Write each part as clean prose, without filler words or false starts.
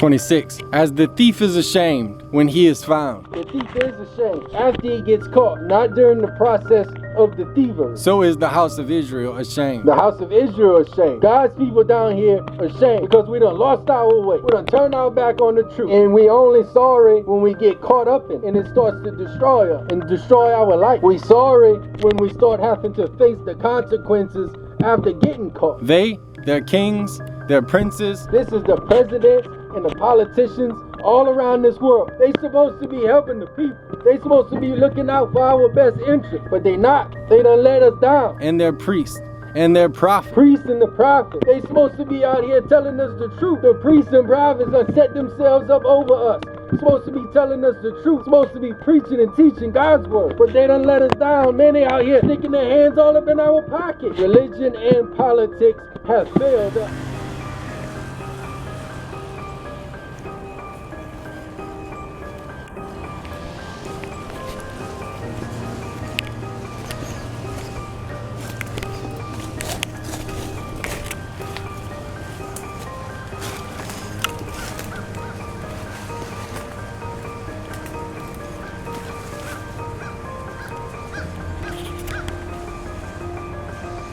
26. As the thief is ashamed when he is found, The thief is ashamed after he gets caught, not during the process of the thievery. so is the house of Israel ashamed. The house of Israel is ashamed. God's people down here are ashamed because we done lost our way. We done turned our back on the truth. And we only sorry when we get caught up in it and it starts to destroy us and destroy our life. We sorry when we start having to face the consequences after getting caught. They, their kings, their princes, This is the presidents and the politicians all around this world. They supposed to be helping the people. They supposed to be looking out for our best interest, but they not. They done let us down. and their priests, and their prophets. Priests and the prophets, they supposed to be out here telling us the truth. The priests and prophets done set themselves up over us. Supposed to be telling us the truth. Supposed to be preaching and teaching God's word. But they done let us down. Man, they out here sticking their hands all up in our pockets. Religion and politics have failed us.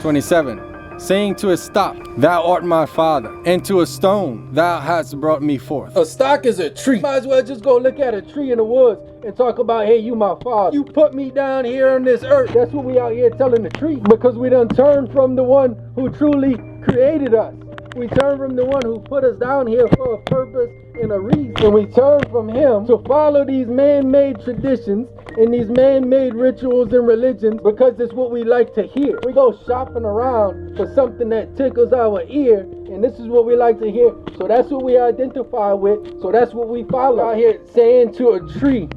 "27. Saying to a stock, Thou art my father, and to a stone, Thou hast brought me forth." A stock is a tree. Might as well just go look at a tree in the woods and talk about, hey, you my father. You put me down here on this earth. That's what we out here telling the tree. Because we done turned from the one who truly created us. We turn from the one who put us down here for a purpose and a reason. And we turn from him to follow these man-made traditions and these man-made rituals and religions because it's what we like to hear. We go shopping around for something that tickles our ear, and this is what we like to hear. So that's what we identify with. So that's what we follow. Out here saying to a tree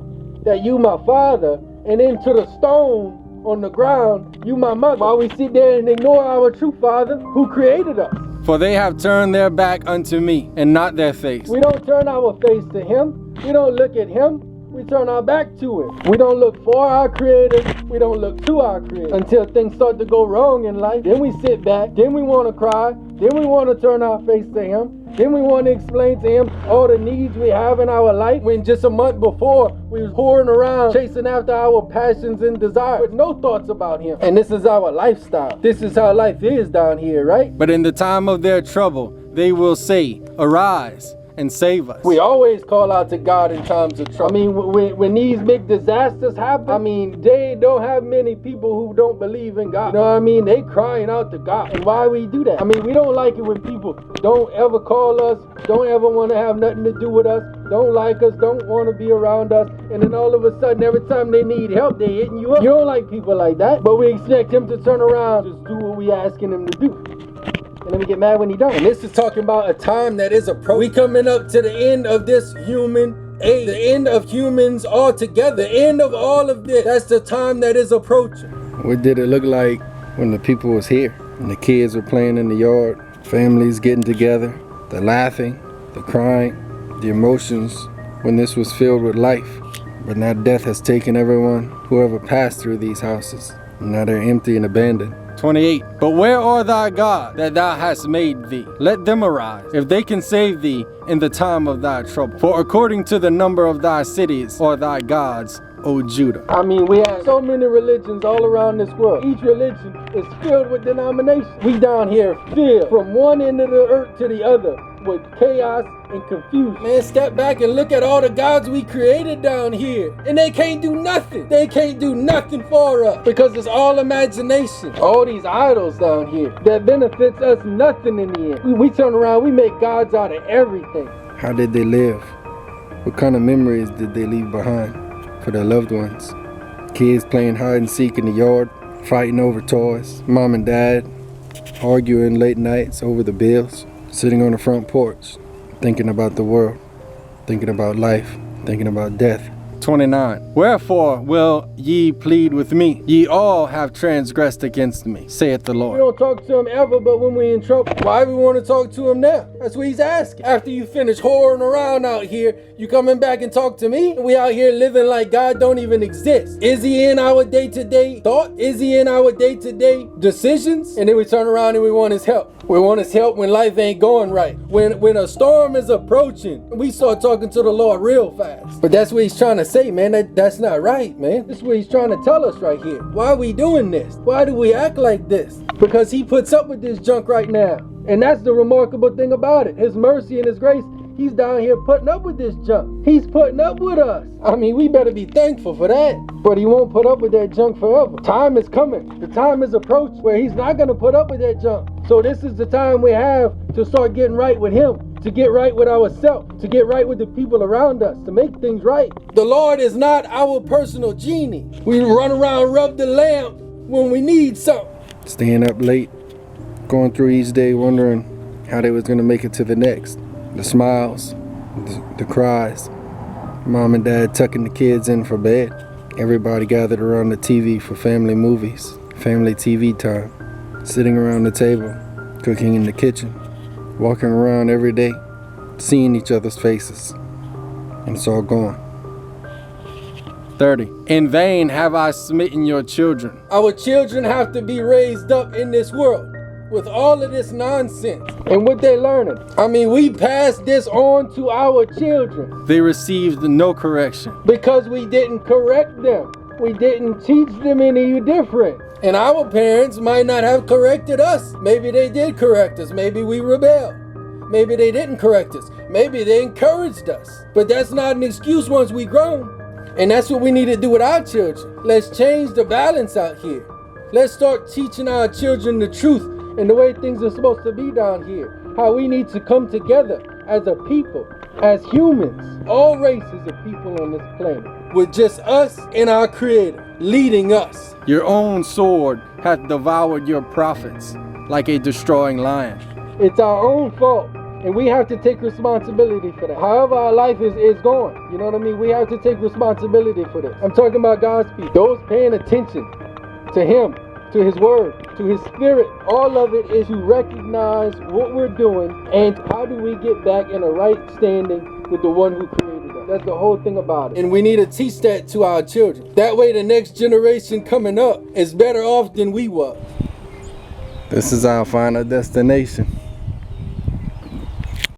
that you my father, and then to the stone on the ground, you my mother. While we sit there and ignore our true father who created us. For they have turned their back unto me, and not their face. We don't turn our face to him. We don't look at him. We turn our back to him. We don't look for our creator. We don't look to our creator. Until things start to go wrong in life. Then we sit back. Then we want to cry. Then we want to turn our face to him. Then we want to explain to him all the needs we have in our life. When just a month before, we was whoring around, chasing after our passions and desires with no thoughts about him. And this is our lifestyle. This is how life is down here, right? But in the time of their trouble, they will say, Arise and save us. We always call out to God in times of trouble. I mean, when these big disasters happen, I mean, they don't have many people who don't believe in God. You know what I mean? They crying out to God. And why we do that? I mean, we don't like it when people don't ever call us, don't ever want to have nothing to do with us, don't like us, don't want to be around us, and then all of a sudden, every time they need help, they hitting you up. You don't like people like that, but we expect him to turn around, just do what we asking him to do. And then we get mad when he don't. And this is talking about a time that is approaching. We coming up to the end of this human age. The end of humans altogether. The end of all of this. That's the time that is approaching. What did it look like when the people was here? When the kids were playing in the yard, families getting together, the laughing, the crying, the emotions, when this was filled with life. But now death has taken everyone who ever passed through these houses. Now they're empty and abandoned. 28. But where are thy God that thou hast made thee? Let them arise, if they can save thee in the time of thy trouble. For according to the number of thy cities are thy gods, O Judah. I mean, we have so many religions all around this world. Each religion is filled with denominations. We down here filled from one end of the earth to the other with chaos and confusion. Man, step back and look at all the gods we created down here. And they can't do nothing. They can't do nothing for us because it's all imagination. All these idols down here that benefits us nothing in the end. We turn around, we make gods out of everything. How did they live? What kind of memories did they leave behind for their loved ones? Kids playing hide and seek in the yard, fighting over toys. Mom and dad arguing late nights over the bills. Sitting on the front porch, thinking about the world, thinking about life, thinking about death. 29. Wherefore will ye plead with me? Ye all have transgressed against me, saith the We Lord. don't talk to him ever, but when we're in trouble, why we want to talk to him now? That's what he's asking. After you finish whoring around out here, you coming back and talk to me? We out here living like God don't even exist. Is he in our day-to-day thought? Is he in our day-to-day decisions? And then we turn around and we want his help. We want his help when life ain't going right. When a storm is approaching, we start talking to the Lord real fast. But that's what he's trying to say, man. That's not right, man. This is what he's trying to tell us right here. Why are we doing this? Why do we act like this? Because he puts up with this junk right now. And that's the remarkable thing about it. His mercy and his grace, he's down here putting up with this junk. He's putting up with us. I mean, we better be thankful for that. But he won't put up with that junk forever. Time is coming. The time is approached where he's not going to put up with that junk. So this is the time we have to start getting right with him, to get right with ourselves, to get right with the people around us, to make things right. The Lord is not our personal genie. We run around, rub the lamp when we need something. Staying up late, going through each day wondering how they was gonna make it to the next. The smiles, the cries, mom and dad tucking the kids in for bed. Everybody gathered around the TV for family movies, family TV time. Sitting around the table, cooking in the kitchen, walking around every day, seeing each other's faces. And it's all gone. 30. In vain have I smitten your children. Our children have to be raised up in this world with all of this nonsense. And what they're learning. I mean, we pass this on to our children. They received no correction. Because we didn't correct them. We didn't teach them any different. And our parents might not have corrected us. Maybe they did correct us. Maybe we rebelled. Maybe they didn't correct us. Maybe they encouraged us. But that's not an excuse once we grown. And that's what we need to do with our children. Let's change the balance out here. Let's start teaching our children the truth and the way things are supposed to be down here. How we need to come together as a people, as humans, all races of people on this planet, with just us and our Creator leading us. Your own sword hath devoured your prophets like a destroying lion. It's our own fault, and we have to take responsibility for that. However our life is going, you know what I mean? We have to take responsibility for this. I'm talking about God's people, those paying attention to Him, to His Word, to His Spirit. All of it is to recognize what we're doing and how do we get back in a right standing with the one who created us. That's the whole thing about it. And we need to teach that to our children. That way the next generation coming up is better off than we were. This is our final destination.